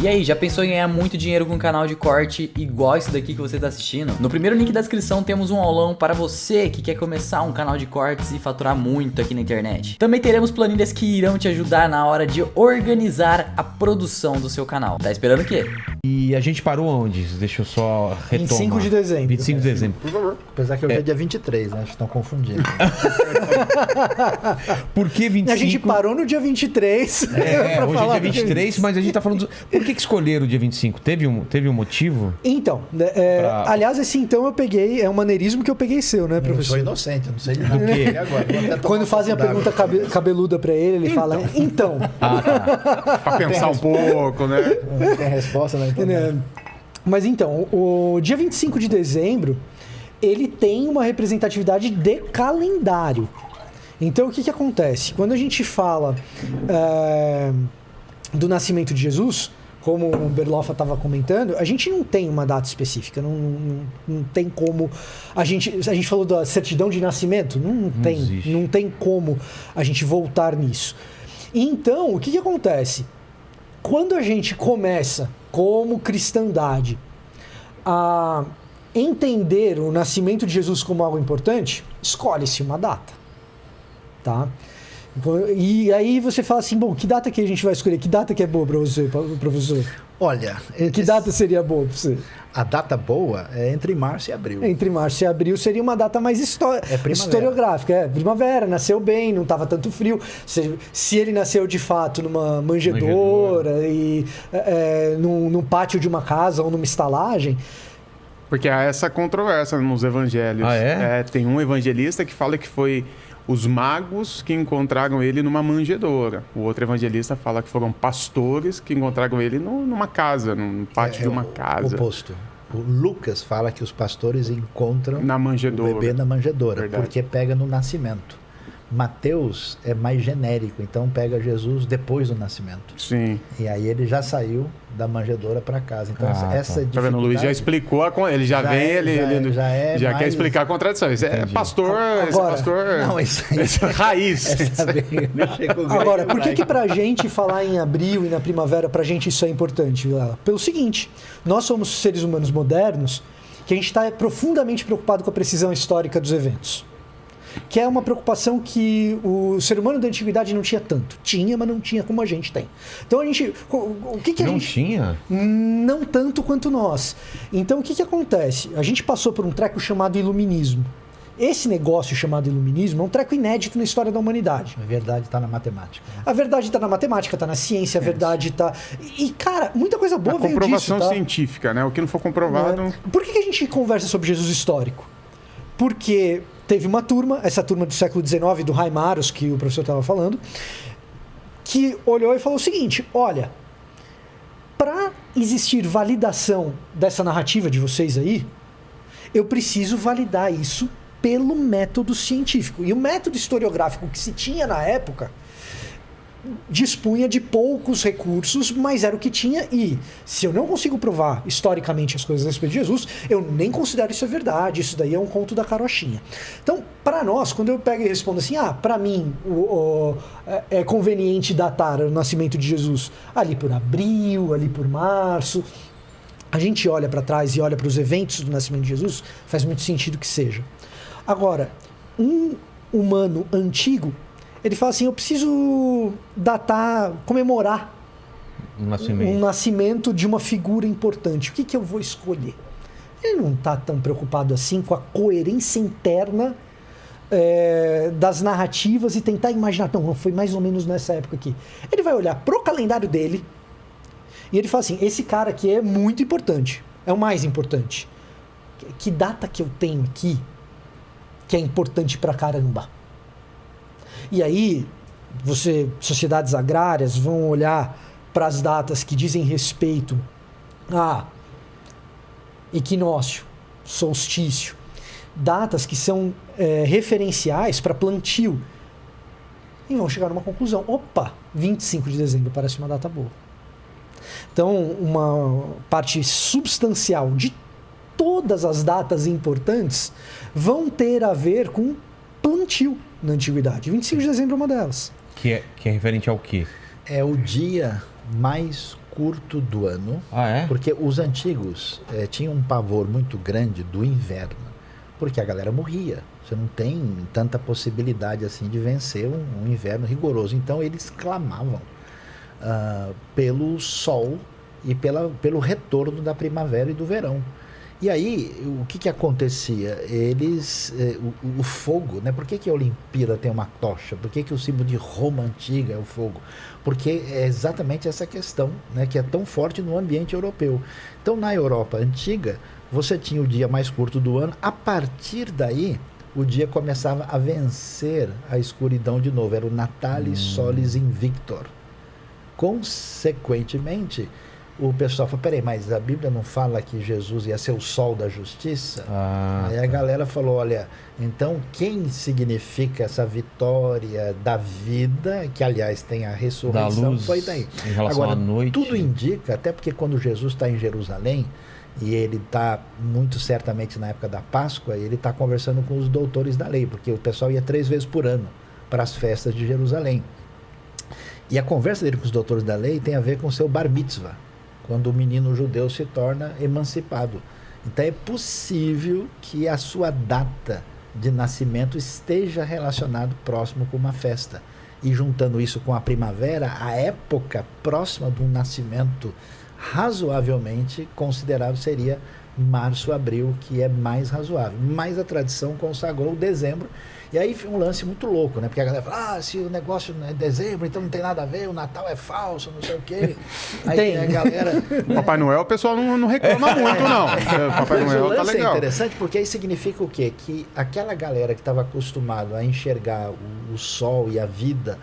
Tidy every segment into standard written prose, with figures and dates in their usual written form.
E aí, já pensou em ganhar muito dinheiro com um canal de corte igual esse daqui que você está assistindo? No primeiro link da descrição temos um aulão para você que quer começar um canal de cortes e faturar muito aqui na internet. Também teremos planilhas que irão te ajudar na hora de organizar a produção do seu canal. Tá esperando o quê? E a gente parou onde? Deixa eu só retomar. 25 de dezembro. 25 de dezembro. Por favor. Apesar que hoje é dia 23, né? Acho que estão confundindo. Por que 25? A gente parou no dia 23. Hoje é dia 23, mas a gente tá falando... Por que escolheram o dia 25? Teve um motivo? Então, aliás, esse então eu peguei, é um maneirismo que eu peguei seu, né, professor? Eu sou inocente, eu não sei de nada. Agora, quando fazem a pergunta cabeluda pra ele fala, então. Pra pensar um pouco, né? Não tem resposta, né? Então, Mas então, o dia 25 de dezembro, ele tem uma representatividade de calendário. Então, o que acontece? Quando a gente fala do nascimento de Jesus, como o Berloffa estava comentando, a gente não tem uma data específica, não tem como... A gente falou da certidão de nascimento, não tem como a gente voltar nisso. Então, o que acontece? Quando a gente começa, como cristandade, a entender o nascimento de Jesus como algo importante, escolhe-se uma data, tá? E aí você fala assim, bom, que data que a gente vai escolher? Que data que é boa para você, professor? Olha... Que data seria boa para você? A data boa é entre março e abril. Entre março e abril seria uma data mais historiográfica. Primavera, nasceu bem, não estava tanto frio. Se ele nasceu de fato numa manjedoura e num pátio de uma casa ou numa estalagem... Porque há essa controvérsia nos evangelhos. Ah, é? Tem um evangelista que fala que foi os magos que encontraram ele numa manjedoura. O outro evangelista fala que foram pastores que encontraram ele numa casa, num pátio de uma casa. O oposto. O Lucas fala que os pastores encontram na manjedoura. O bebê na manjedoura, Verdade. porque pega no nascimento. Mateus é mais genérico, então pega Jesus depois do nascimento. Sim. E aí ele já saiu da manjedoura para casa. Então essa Tá vendo? O Luiz já explicou, ele já vem, ele já quer explicar a contradição. Isso é pastor, Não, isso aí é raiz. Agora, por que pra gente falar em abril e na primavera, pra gente isso é importante, Vilela? Pelo seguinte, nós somos seres humanos modernos que a gente está profundamente preocupado com a precisão histórica dos eventos. Que é uma preocupação que o ser humano da antiguidade não tinha tanto. Tinha, mas não tinha como a gente tem. Então a gente... O que a não gente... tinha? Não tanto quanto nós. Então o que acontece? A gente passou por um treco chamado iluminismo. Esse negócio chamado iluminismo é um treco inédito na história da humanidade. A verdade está na matemática. Né? A verdade está na matemática, está na ciência, a verdade está... E, cara, muita coisa boa veio disso, comprovação tá? científica, né? O que não for comprovado... Por que a gente conversa sobre Jesus histórico? Porque... Teve uma turma, essa turma do século XIX, do Reimarus, que o professor estava falando, que olhou e falou o seguinte, olha, para existir validação dessa narrativa de vocês aí, eu preciso validar isso pelo método científico. E o método historiográfico que se tinha na época dispunha de poucos recursos, mas era o que tinha, e se eu não consigo provar historicamente as coisas a respeito de Jesus, eu nem considero isso verdade, isso daí é um conto da carochinha. Então, para nós, quando eu pego e respondo assim, para mim é conveniente datar o nascimento de Jesus ali por abril, ali por março, a gente olha para trás e olha para os eventos do nascimento de Jesus, faz muito sentido que seja. Agora, um humano antigo, ele fala assim, eu preciso datar, comemorar um nascimento de uma figura importante. O que eu vou escolher? Ele não está tão preocupado assim com a coerência interna das narrativas e tentar imaginar, não, foi mais ou menos nessa época aqui. Ele vai olhar pro calendário dele e ele fala assim, esse cara aqui é muito importante, é o mais importante. Que data que eu tenho aqui que é importante pra caramba? E aí, sociedades agrárias vão olhar para as datas que dizem respeito a equinócio, solstício, datas que são referenciais para plantio, e vão chegar numa conclusão. Opa, 25 de dezembro parece uma data boa. Então, uma parte substancial de todas as datas importantes vão ter a ver com plantio na antiguidade. 25 de dezembro é uma delas. Que é referente ao quê? É o dia mais curto do ano, Ah, é? porque os antigos tinham um pavor muito grande do inverno, porque a galera morria. Você não tem tanta possibilidade assim de vencer um inverno rigoroso. Então eles clamavam pelo sol e pelo retorno da primavera e do verão. E aí, o que acontecia? O fogo, né? Por que a Olimpíada tem uma tocha? Por que o símbolo de Roma antiga é o fogo? Porque é exatamente essa questão, né? Que é tão forte no ambiente europeu. Então, na Europa antiga, você tinha o dia mais curto do ano. A partir daí, o dia começava a vencer a escuridão de novo. Era o Natalis Solis Invictor. Consequentemente, o pessoal falou, peraí, mas a Bíblia não fala que Jesus ia ser o sol da justiça? Aí a galera falou, olha, então quem significa essa vitória da vida, que aliás tem a ressurreição, da luz, foi daí. em relação Agora, à noite. tudo indica, até porque quando Jesus está em Jerusalém, e ele está muito certamente na época da Páscoa, ele está conversando com os doutores da lei, porque o pessoal ia 3 vezes por ano para as festas de Jerusalém. E a conversa dele com os doutores da lei tem a ver com o seu bar mitzvah, quando o menino judeu se torna emancipado. Então é possível que a sua data de nascimento esteja relacionado próximo com uma festa. E juntando isso com a primavera, a época próxima de um nascimento razoavelmente considerado seria março, abril, que é mais razoável. Mas a tradição consagrou dezembro. E aí foi um lance muito louco, né? Porque a galera fala, se o negócio é dezembro, então não tem nada a ver, o Natal é falso, não sei o quê. Aí tem a galera... Papai Noel, o pessoal não reclama muito, não. Papai Mas o Noel tá lance legal. é interessante porque aí significa o quê? Que aquela galera que estava acostumada a enxergar o sol e a vida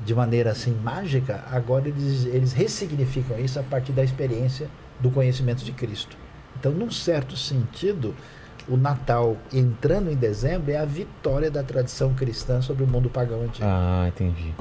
de maneira assim mágica, agora eles ressignificam isso a partir da experiência do conhecimento de Cristo. Então, num certo sentido, o Natal entrando em dezembro é a vitória da tradição cristã sobre o mundo pagão antigo. Ah, entendi.